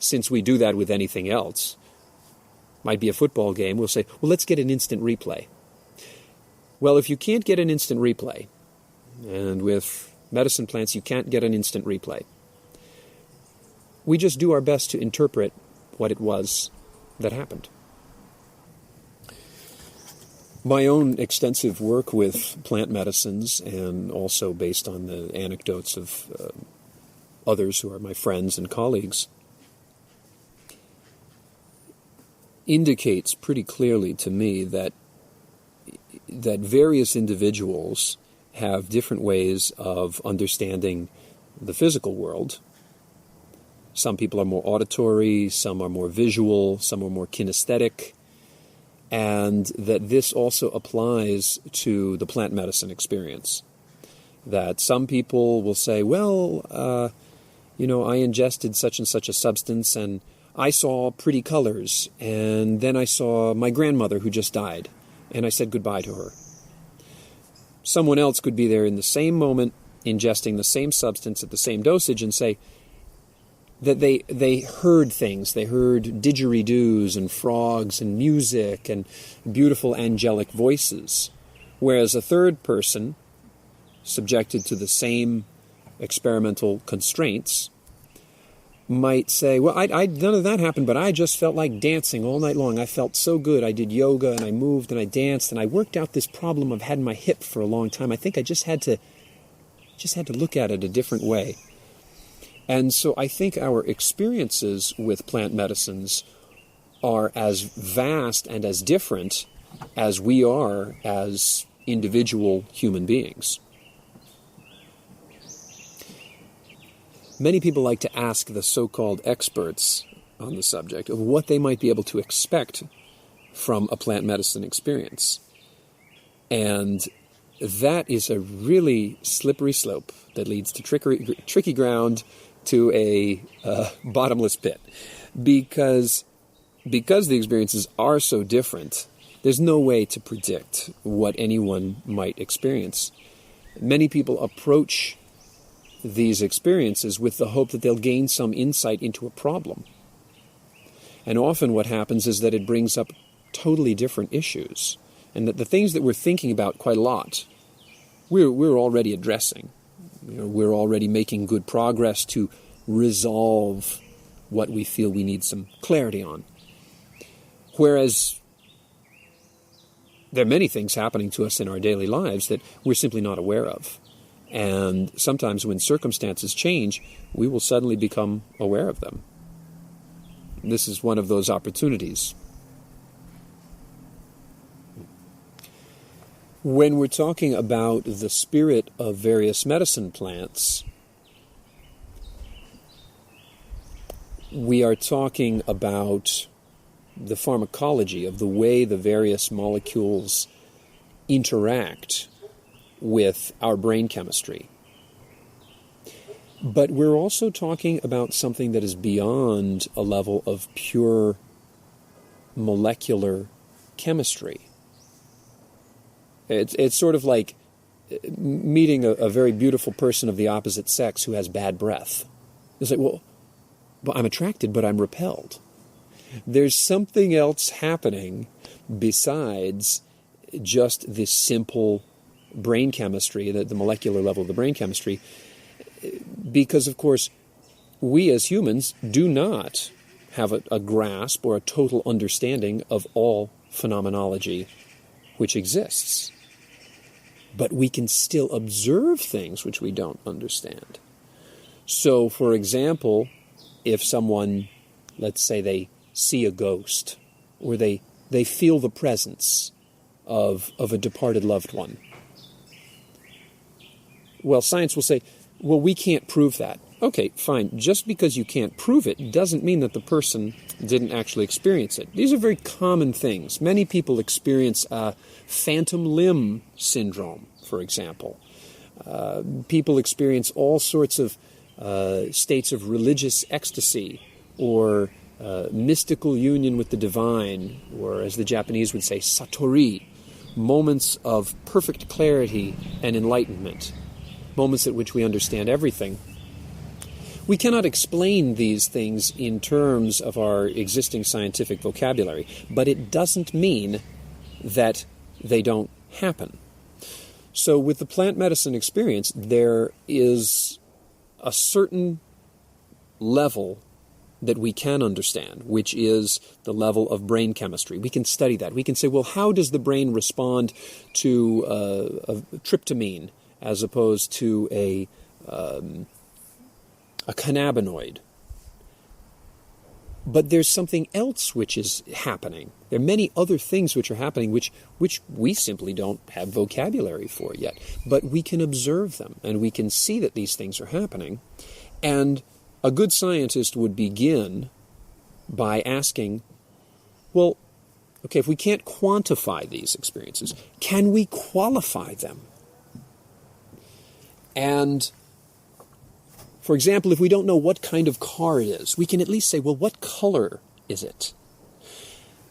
since we do that with anything else, might be a football game, we'll say, well, let's get an instant replay. Well, if you can't get an instant replay, and with medicine plants you can't get an instant replay, we just do our best to interpret what it was that happened. My own extensive work with plant medicines, and also based on the anecdotes of others who are my friends and colleagues, indicates pretty clearly to me that various individuals have different ways of understanding the physical world. Some people are more auditory, some are more visual, some are more kinesthetic, and that this also applies to the plant medicine experience. That some people will say, well, I ingested such and such a substance and I saw pretty colors, and then I saw my grandmother who just died, and I said goodbye to her. Someone else could be there in the same moment, ingesting the same substance at the same dosage, and say that they heard things. They heard didgeridoos and frogs and music and beautiful angelic voices. Whereas a third person, subjected to the same experimental constraints, might say, well, none of that happened, but I just felt like dancing all night long. I felt so good. I did yoga and I moved and I danced and I worked out this problem I've had in my hip for a long time. I think I just had to look at it a different way. And so I think our experiences with plant medicines are as vast and as different as we are as individual human beings. Many people like to ask the so-called experts on the subject of what they might be able to expect from a plant medicine experience. And that is a really slippery slope that leads to tricky ground, to a bottomless pit. Because the experiences are so different, there's no way to predict what anyone might experience. Many people approach these experiences with the hope that they'll gain some insight into a problem. And often what happens is that it brings up totally different issues, and that the things that we're thinking about quite a lot, we're already addressing. We're already making good progress to resolve what we feel we need some clarity on. Whereas there are many things happening to us in our daily lives that we're simply not aware of. And sometimes when circumstances change, we will suddenly become aware of them. This is one of those opportunities. When we're talking about the spirit of various medicine plants, we are talking about the pharmacology of the way the various molecules interact with our brain chemistry. But we're also talking about something that is beyond a level of pure molecular chemistry. It's sort of like meeting a very beautiful person of the opposite sex who has bad breath. It's like, well, I'm attracted, but I'm repelled. There's something else happening besides just this simple brain chemistry, the molecular level of the brain chemistry, because, of course, we as humans do not have a grasp or a total understanding of all phenomenology which exists. But we can still observe things which we don't understand. So, for example, if someone, let's say they see a ghost, or they feel the presence of a departed loved one, well, science will say, well, we can't prove that. Okay, fine. Just because you can't prove it doesn't mean that the person didn't actually experience it. These are very common things. Many people experience phantom limb syndrome, for example. People experience all sorts of states of religious ecstasy or mystical union with the divine, or as the Japanese would say, satori, moments of perfect clarity and enlightenment, moments at which we understand everything. We cannot explain these things in terms of our existing scientific vocabulary, but it doesn't mean that they don't happen. So with the plant medicine experience, there is a certain level that we can understand, which is the level of brain chemistry. We can study that. We can say, well, how does the brain respond to a tryptamine as opposed to a cannabinoid? But there's something else which is happening. There are many other things which are happening which we simply don't have vocabulary for yet. But we can observe them, and we can see that these things are happening. And a good scientist would begin by asking, well, okay, if we can't quantify these experiences, can we qualify them? And, for example, if we don't know what kind of car it is, we can at least say, well, what color is it?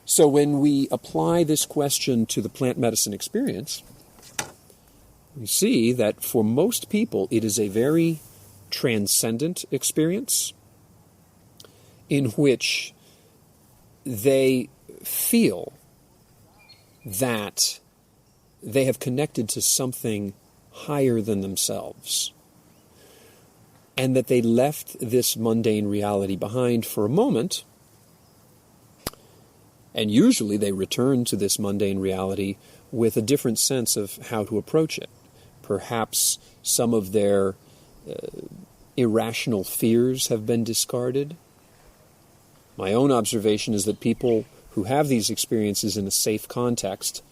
So when we apply this question to the plant medicine experience, we see that for most people it is a very transcendent experience in which they feel that they have connected to something higher than themselves, and that they left this mundane reality behind for a moment, and usually they return to this mundane reality with a different sense of how to approach it. Perhaps some of their irrational fears have been discarded. My own observation is that people who have these experiences in a safe context,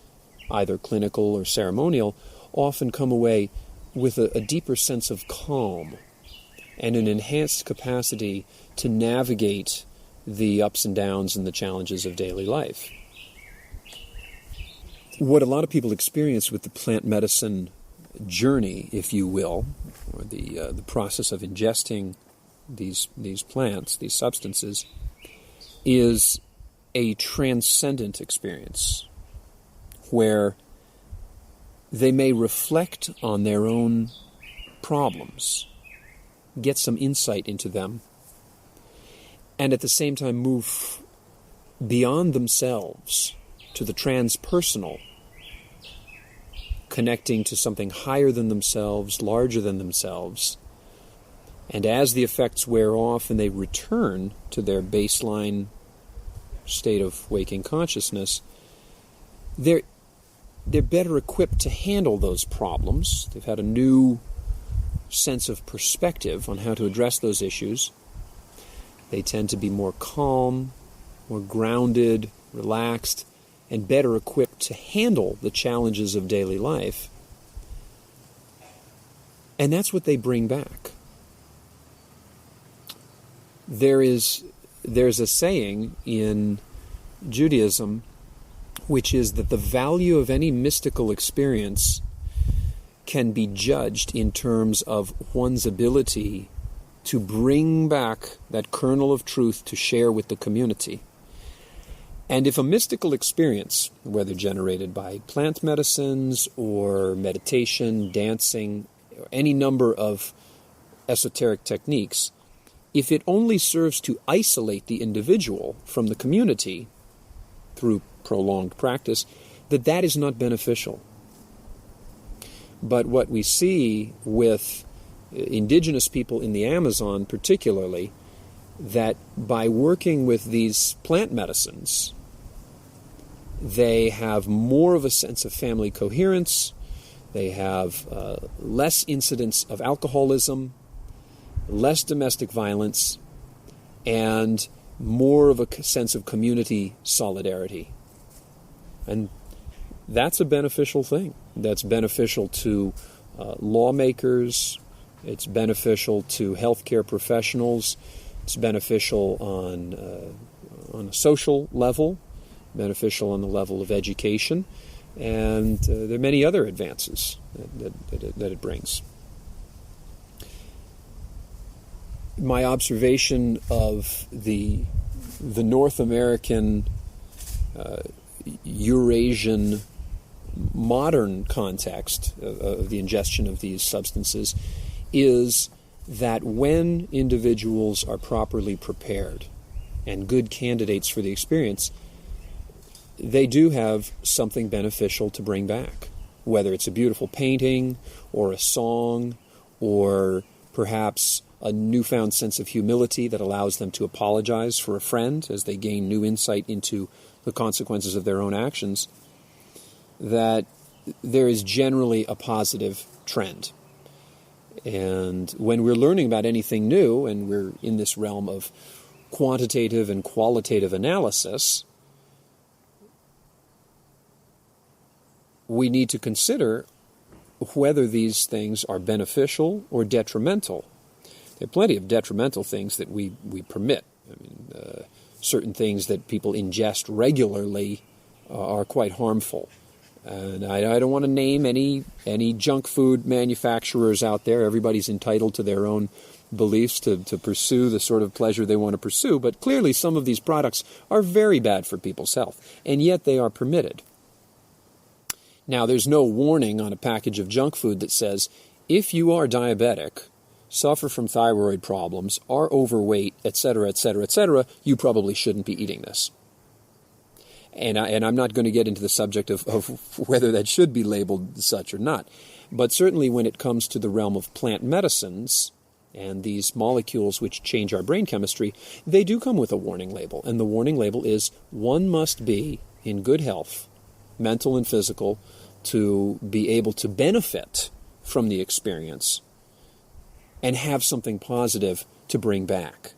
either clinical or ceremonial, often come away with a deeper sense of calm and an enhanced capacity to navigate the ups and downs and the challenges of daily life. What a lot of people experience with the plant medicine journey, if you will, or the process of ingesting these plants, these substances, is a transcendent experience where they may reflect on their own problems, get some insight into them, and at the same time move beyond themselves to the transpersonal, connecting to something higher than themselves, larger than themselves. And as the effects wear off and they return to their baseline state of waking consciousness, they're better equipped to handle those problems. They've had a new sense of perspective on how to address those issues. They tend to be more calm, more grounded, relaxed, and better equipped to handle the challenges of daily life. And that's what they bring back. There's a saying in Judaism which is that the value of any mystical experience can be judged in terms of one's ability to bring back that kernel of truth to share with the community. And if a mystical experience, whether generated by plant medicines or meditation, dancing, or any number of esoteric techniques, if it only serves to isolate the individual from the community through prolonged practice, that is not beneficial. But what we see with indigenous people in the Amazon particularly, that by working with these plant medicines, they have more of a sense of family coherence, they have less incidence of alcoholism, less domestic violence, and more of a sense of community solidarity. And that's a beneficial thing. That's beneficial to lawmakers, it's beneficial to healthcare professionals, it's beneficial on a social level, beneficial on the level of education, and there are many other advances that it brings. My observation of the North American, Eurasian, modern context of the ingestion of these substances is that when individuals are properly prepared and good candidates for the experience, they do have something beneficial to bring back, whether it's a beautiful painting or a song or perhaps a newfound sense of humility that allows them to apologize for a friend as they gain new insight into the consequences of their own actions, that there is generally a positive trend. And when we're learning about anything new, and we're in this realm of quantitative and qualitative analysis, we need to consider whether these things are beneficial or detrimental. There are plenty of detrimental things that we permit. I mean, certain things that people ingest regularly are quite harmful. And I don't want to name any junk food manufacturers out there. Everybody's entitled to their own beliefs to pursue the sort of pleasure they want to pursue. But clearly some of these products are very bad for people's health, and yet they are permitted. Now, there's no warning on a package of junk food that says, if you are diabetic, suffer from thyroid problems, are overweight, etc., etc., etc., you probably shouldn't be eating this. And I'm not going to get into the subject of whether that should be labeled such or not. But certainly when it comes to the realm of plant medicines and these molecules which change our brain chemistry, they do come with a warning label. And the warning label is one must be in good health, mental and physical, to be able to benefit from the experience and have something positive to bring back.